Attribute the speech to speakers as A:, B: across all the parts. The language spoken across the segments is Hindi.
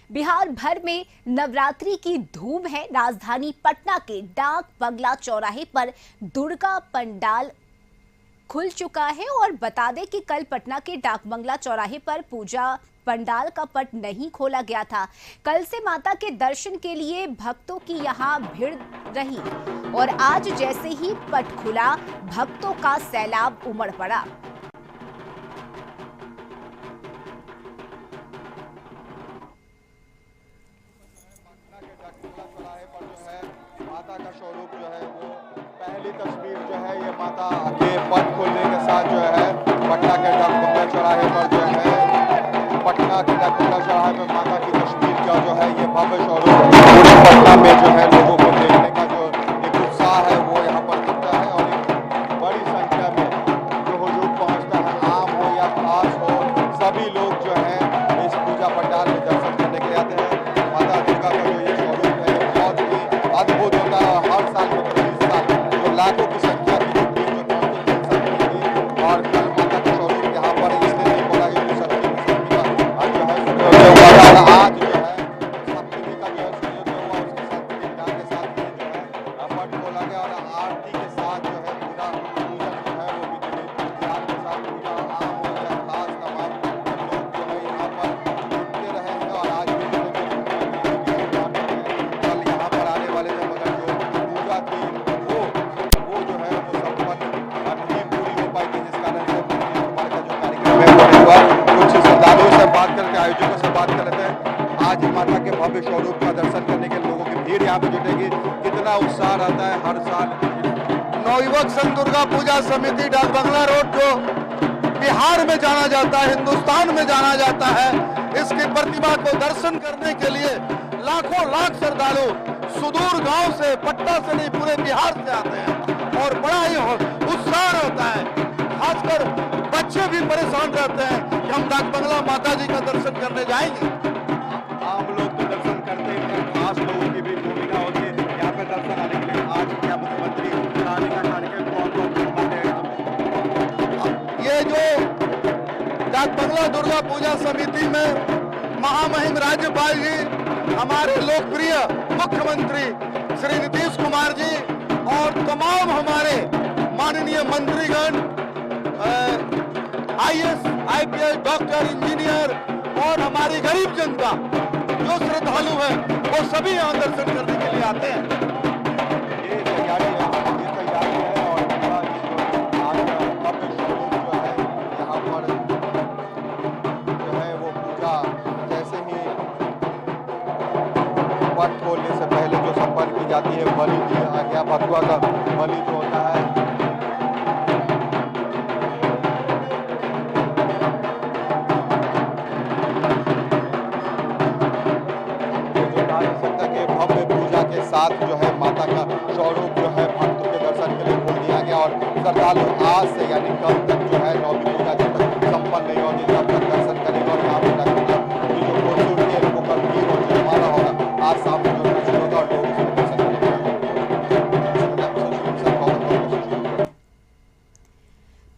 A: बिहार भर में नवरात्रि की धूम है। राजधानी पटना के डाक बंगला चौराहे पर दुर्गा पंडाल खुल चुका है और बता दें कि कल पटना के डाक बंगला चौराहे पर पूजा पंडाल का पट नहीं खोला गया था। कल से माता के दर्शन के लिए भक्तों की यहां भीड़ रही और आज जैसे ही पट खुला, भक्तों का सैलाब उमड़ पड़ा।
B: माता का स्वरूप जो है वो पहली तस्वीर जो है ये माता के पट खोलने के साथ जो है पटना के डाक बंगला चौराहे पर जो है पटना के डाक बंगला चौराहे पर माता की तस्वीर का जो है ये भव्य स्वरूप पूरे पटना में जो है लोगों को देखने का जो एक उत्साह है वो यहाँ पर दिखता है और एक बड़ी संख्या में जो हुजूम पहुँचता है, आम हो या खास हो, सभी लोग जो है इस पूजा पंडाल में दर्शन करने के लिए आते हैं। माता दुर्गा का जो ये स्वरूप है बहुत ही अद्भुत होता है। हर साल में प्रति साल जो लाखों की संख्या की जो पहुंचती है और कल माता का स्वरूप यहाँ पर इसलिए नहीं बोला कि सप्तमी का आज जो है और आज जो है सप्तमी का जो है सूर्योदय हुआ, उसके साथ विधान के साथ जो है पट खोला गया और आरती के साथ जो है पूरा पूजन जो है वो विधि विधान के साथ पूजा आम हो या खास तमाम लोग जो है यहाँ पर जुटते रहे हैं और आज भी कल यहाँ पर आने वाले थे मगर जो पूजा थी वो जो है वो संपन्न नहीं पूरी हो पाई थी, जिस कारण से हमारे का जो कार्यक्रम है वो हुआ। कुछ श्रद्धालुओं से बात करके, आयोजकों से बात कर लेते हैं। आज माता के भव्य स्वरूप का दर्शन करने के लोगों की भीड़ यहाँ पे जुटेगी, कितना उत्साह रहता है हर साल।
C: नवयुवक संघ दुर्गा पूजा समिति डाक बंगला रोड जो बिहार में जाना जाता है, हिंदुस्तान में जाना जाता है, इसकी प्रतिमा को दर्शन करने के लिए लाखों लाख श्रद्धालु सुदूर गांव से, पटना से नहीं पूरे बिहार से आते हैं और बड़ा ही उत्साह रहता है। खासकर बच्चे भी परेशान रहते हैं कि हम डाक बंगला माता जी का दर्शन करने जाएंगे।
B: आम लोग तो दर्शन करते हैं, खास लोगों की भी भूमिका होती है यहाँ पे दर्शन आने के लिए। आज क्या मुख्यमंत्री आने का कार्यक्रम कौन
C: ये जो डाक बंगला दुर्गा पूजा समिति में महामहिम राज्यपाल जी, हमारे लोकप्रिय मुख्यमंत्री श्री नीतीश कुमार जी और तमाम हमारे माननीय मंत्रीगण, आईएएस, आईपीएस, डॉक्टर, इंजीनियर और हमारी गरीब जनता जो श्रद्धालु है वो सभी यहाँ दर्शन करने के लिए आते हैं।
B: ये तैयारी है और पूरा आज का भव्य स्वरूप जो है यहाँ पर जो है वो पूजा जैसे ही पट खोलने से पहले जो संपन्न की जाती है बलि दिया गया, बथुआ का बलि जो होता है भव्य पूजा के साथ जो है माता का स्वरूप जो है भक्तों के दर्शन के लिए खोल दिया गया और श्रद्धालु आज से यानी कल तक जो है नौवीं पूजा जब तक संपन्न नहीं होगी तब तक दर्शन करेंगे और यहाँ पर जो खूबसूरती है लोगों का भीड़ और जमाना होगा आज शाम को जो शुरू होगा और लोग उसमें दर्शन करेंगे।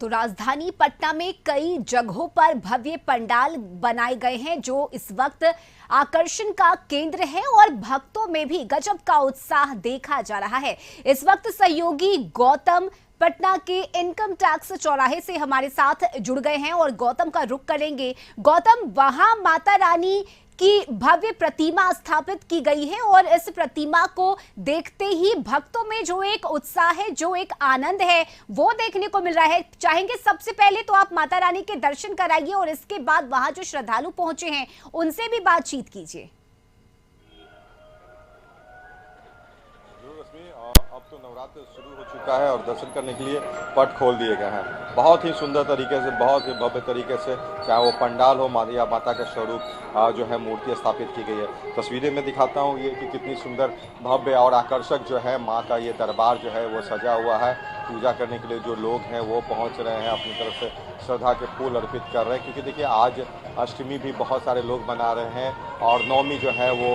A: तो राजधानी पटना में कई जगहों पर भव्य पंडाल बनाए गए हैं जो इस वक्त आकर्षण का केंद्र है और भक्तों में भी गजब का उत्साह देखा जा रहा है। इस वक्त सहयोगी गौतम पटना के इनकम टैक्स चौराहे से हमारे साथ जुड़ गए हैं और गौतम का रुख करेंगे। गौतम, वहां माता रानी की भव्य प्रतिमा स्थापित की गई है और इस प्रतिमा को देखते ही भक्तों में जो एक उत्साह है, जो एक आनंद है, वो देखने को मिल रहा है। चाहेंगे सबसे पहले तो आप माता रानी के दर्शन कराइए और इसके बाद वहां जो श्रद्धालु पहुंचे हैं उनसे भी बातचीत कीजिए।
B: अब तो नवरात्र शुरू हो चुका है और दर्शन करने के लिए पट खोल दिए गए हैं बहुत ही सुंदर तरीके से, बहुत ही भव्य तरीके से, चाहे वो पंडाल हो या माता का स्वरूप जो है मूर्ति स्थापित की गई है। तस्वीरें में दिखाता हूँ ये कि कितनी सुंदर, भव्य और आकर्षक जो है माँ का ये दरबार जो है वो सजा हुआ है। पूजा करने के लिए जो लोग हैं वो पहुँच रहे हैं, अपनी तरफ से श्रद्धा के फूल अर्पित कर रहे हैं क्योंकि देखिए आज अष्टमी भी बहुत सारे लोग मना रहे हैं और नवमी जो है वो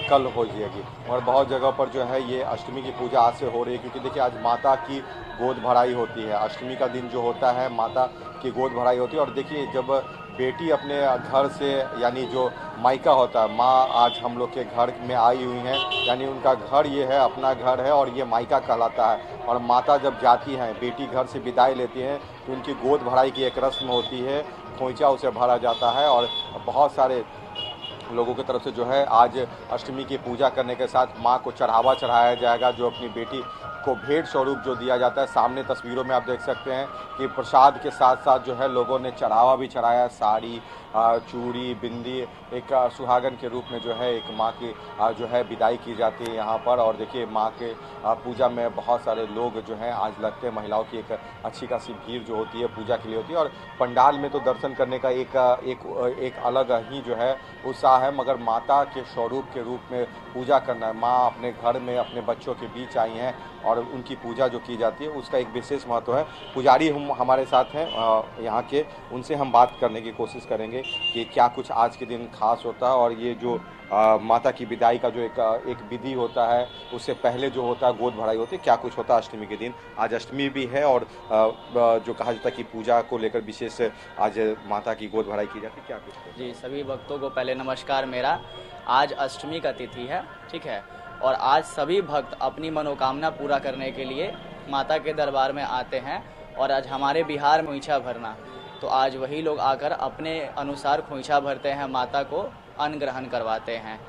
B: कल हो जाएगी और बहुत जगह पर जो है ये अष्टमी की पूजा आज से हो रही है क्योंकि देखिए आज माता की गोद भराई होती है। अष्टमी का दिन जो होता है माता की गोद भराई होती है और देखिए जब बेटी अपने घर से यानी जो मायका होता है, माँ आज हम लोग के घर में आई हुई हैं, यानी उनका घर ये है, अपना घर है और ये मायका कहलाता है। और माता जब जाती हैं, बेटी घर से विदाई लेती हैं, तो उनकी गोद भराई की एक रस्म होती है, खोइचा उसे भरा जाता है। और बहुत सारे लोगों की तरफ से जो है आज अष्टमी की पूजा करने के साथ माँ को चढ़ावा चढ़ाया जाएगा, जो अपनी बेटी को भेंट स्वरूप जो दिया जाता है। सामने तस्वीरों में आप देख सकते हैं कि प्रसाद के साथ साथ जो है लोगों ने चढ़ावा भी चढ़ाया, साड़ी, चूड़ी, बिंदी, एक सुहागन के रूप में जो है एक माँ की जो है विदाई की जाती है यहाँ पर। और देखिए माँ के पूजा में बहुत सारे लोग जो हैं आज लगते हैं, महिलाओं की एक अच्छी खासी भीड़ जो होती है पूजा के लिए होती है। और पंडाल में तो दर्शन करने का एक अलग ही जो है उत्साह है, मगर माता के स्वरूप के रूप में पूजा करना है। माँ अपने घर में अपने बच्चों के बीच आई हैं और उनकी पूजा जो की जाती है उसका एक विशेष महत्व है। पुजारी हम हमारे साथ हैं यहाँ के, उनसे हम बात करने की कोशिश करेंगे कि क्या कुछ आज के दिन खास होता है। और ये जो माता की विदाई का जो एक विधि होता है, उससे पहले जो होता है गोद भराई होती है, क्या कुछ होता है अष्टमी के दिन। आज अष्टमी भी है और जो कहा जाता है कि पूजा को लेकर विशेष आज माता की गोद भराई की जाती है, क्या कुछ।
D: जी, सभी भक्तों को पहले नमस्कार मेरा। आज अष्टमी का तिथि है, ठीक है, और आज सभी भक्त अपनी मनोकामना पूरा करने के लिए माता के दरबार में आते हैं। और आज हमारे बिहार में खोइछा भरना, तो आज वही लोग आकर अपने अनुसार खोइछा भरते हैं, माता को अन्न ग्रहण करवाते हैं।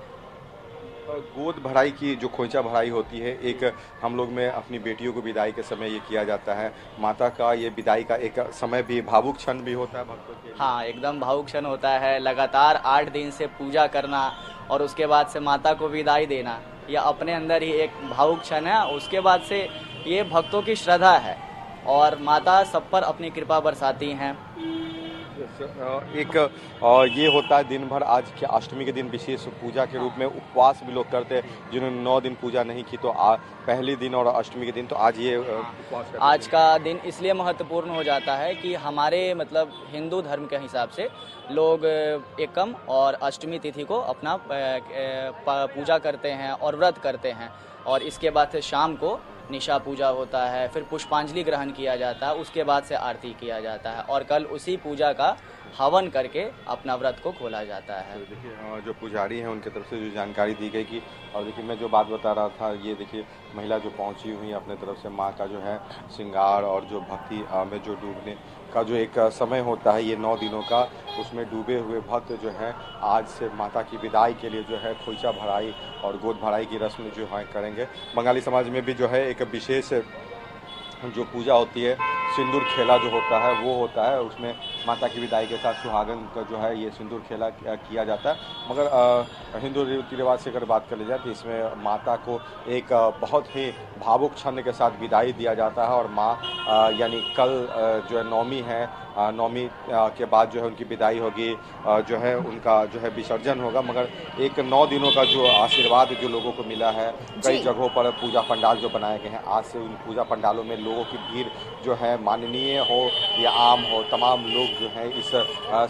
B: गोद भराई की जो खोइचा भराई होती है, एक हम लोग में अपनी बेटियों को विदाई के समय ये किया जाता है। माता का ये विदाई का एक समय भी भावुक क्षण भी होता है भक्तों के लिए।
D: हाँ, एकदम भावुक क्षण होता है। लगातार 8 दिन से पूजा करना और उसके बाद से माता को विदाई देना, यह अपने अंदर ही एक भावुक क्षण है। उसके बाद से ये भक्तों की श्रद्धा है और माता सब पर अपनी कृपा बरसाती हैं।
B: एक ये होता है दिन भर, आज के अष्टमी के दिन विशेष पूजा के रूप में उपवास भी लोग करते हैं। जिन्होंने 9 दिन पूजा नहीं की तो पहले दिन और अष्टमी के दिन तो आज ये उपवास करते हैं।
D: आज का दिन इसलिए महत्वपूर्ण हो जाता है कि हमारे मतलब हिंदू धर्म के हिसाब से लोग एकम और अष्टमी तिथि को अपना पूजा करते हैं और व्रत करते हैं। और इसके बाद से शाम को निशा पूजा होता है, फिर पुष्पांजलि ग्रहण किया जाता है, उसके बाद से आरती किया जाता है और कल उसी पूजा का हवन करके अपना व्रत को खोला जाता है।
B: तो देखिए जो पुजारी हैं उनकी तरफ से जो जानकारी दी गई कि, और देखिए मैं जो बात बता रहा था, ये देखिए महिला जो पहुंची हुई अपने तरफ से माँ का जो है श्रृंगार और जो भक्ति में जो डूबने का जो एक समय होता है ये 9 दिनों का, उसमें डूबे हुए भक्त जो है आज से माता की विदाई के लिए जो है खोइचा भराई और गोद भराई की रस्म जो है करेंगे। बंगाली समाज में भी जो है एक विशेष जो पूजा होती है, सिंदूर खेला जो होता है वो होता है। उसमें माता की विदाई के साथ सुहागन का जो है ये सिंदूर खेला किया जाता है। मगर हिंदू रीति रिवाज से अगर बात कर ली जाए तो इसमें माता को एक बहुत ही भावुक क्षण के साथ विदाई दिया जाता है। और माँ यानी कल जो है नवमी है, नवमी के बाद जो है उनकी विदाई होगी, जो है उनका जो है विसर्जन होगा। मगर एक 9 दिनों का जो आशीर्वाद जो लोगों को मिला है, कई जगहों पर पूजा पंडाल जो बनाए गए हैं, आज से उन पूजा पंडालों में लोगों की भीड़ जो है माननीय हो या आम हो, तमाम लोग जो हैं इस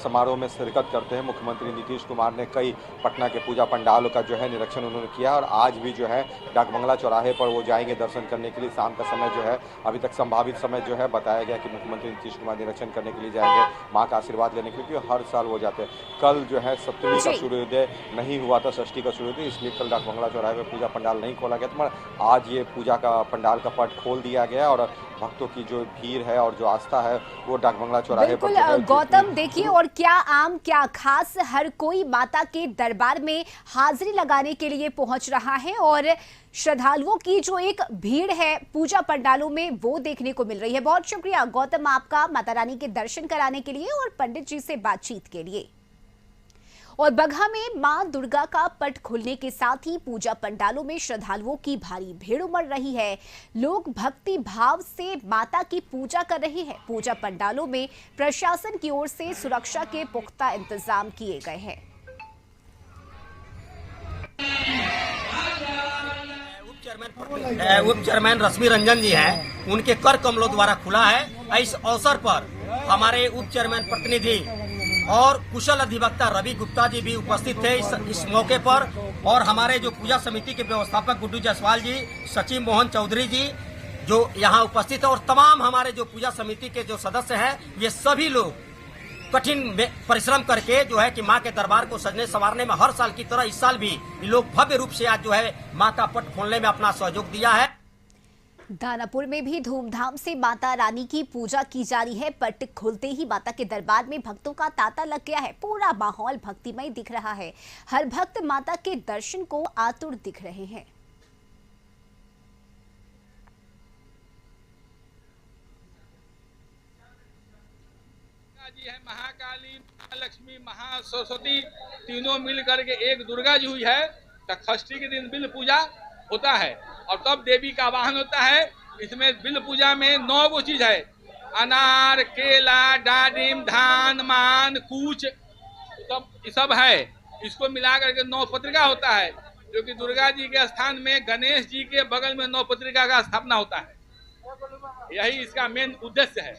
B: समारोह में शिरकत करते हैं। मुख्यमंत्री नीतीश कुमार ने कई पटना के पूजा पंडालों का जो है निरीक्षण उन्होंने किया और आज भी जो है डाक बंगला चौराहे पर वो जाएंगे दर्शन करने के लिए। शाम का समय जो है अभी तक संभावित समय जो है बताया गया कि मुख्यमंत्री नीतीश कुमार निरीक्षण करने के लिए जाएंगे, माँ का आशीर्वाद लेने के लिए, क्योंकि हर साल वो जाते हैं। कल जो है सप्तमी का सूर्योदय नहीं हुआ था, षष्ठी का सूर्योदय, इसलिए कल डाक बंगला चौराहे पर पूजा पंडाल नहीं खोला गया था। मगर आज ये पूजा का पंडाल का पट खोल दिया गया और भक्तों की जो भीड़ है और जो आस्था है वो डाक बंगला चौराहे पर।
A: बिल्कुल गौतम, देखिए और क्या आम क्या खास, हर कोई माता के दरबार में हाजिरी लगाने के लिए पहुंच रहा है और श्रद्धालुओं की जो एक भीड़ है पूजा पंडालों में वो देखने को मिल रही है। बहुत शुक्रिया गौतम आपका माता रानी के दर्शन कराने के लिए और पंडित जी से बातचीत के लिए। और बगहा में मां दुर्गा का पट खुलने के साथ ही पूजा पंडालों में श्रद्धालुओं की भारी भीड़ उमड़ रही है। लोग भक्ति भाव से माता की पूजा कर रहे हैं। पूजा पंडालों में प्रशासन की ओर से सुरक्षा के पुख्ता इंतजाम किए गए हैं।
E: उप चेयरमैन रश्मि रंजन जी हैं, उनके कर कमलों द्वारा खुला है। इस अवसर पर हमारे उप चेयरमैन प्रतिनिधि और कुशल अधिवक्ता रवि गुप्ता जी भी उपस्थित थे इस मौके पर। और हमारे जो पूजा समिति के व्यवस्थापक गुड्डू जायसवाल जी, सचिव मोहन चौधरी जी जो यहाँ उपस्थित है और तमाम हमारे जो पूजा समिति के जो सदस्य हैं, ये सभी लोग कठिन परिश्रम करके जो है कि माँ के दरबार को सजने संवारने में हर साल की तरह इस साल भी ये लोग भव्य रूप से आज जो है माँ का पट खोलने में अपना सहयोग दिया है।
A: दानापुर में भी धूमधाम से माता रानी की पूजा की जा रही है। पट खुलते ही माता के दरबार में भक्तों का तांता लग गया है। पूरा माहौल भक्तिमय दिख रहा है। हर भक्त माता के दर्शन को आतुर दिख रहे हैं।
F: जी है महाकाली, महालक्ष्मी, महासरस्वती तीनों मिल करके एक दुर्गा जी हुई है। तो षष्ठी के दिन बिल्व पूजा होता है और तब देवी का वाहन होता है। इसमें बिल्व पूजा में 9 गो चीज है, अनार, केला, डाडिम, धान, मान, कूच, तब ये सब है। इसको मिला करके 9 पत्रिका होता है, जो कि दुर्गा जी के स्थान में गणेश जी के बगल में 9 पत्रिका का स्थापना होता है। यही इसका मेन उद्देश्य है।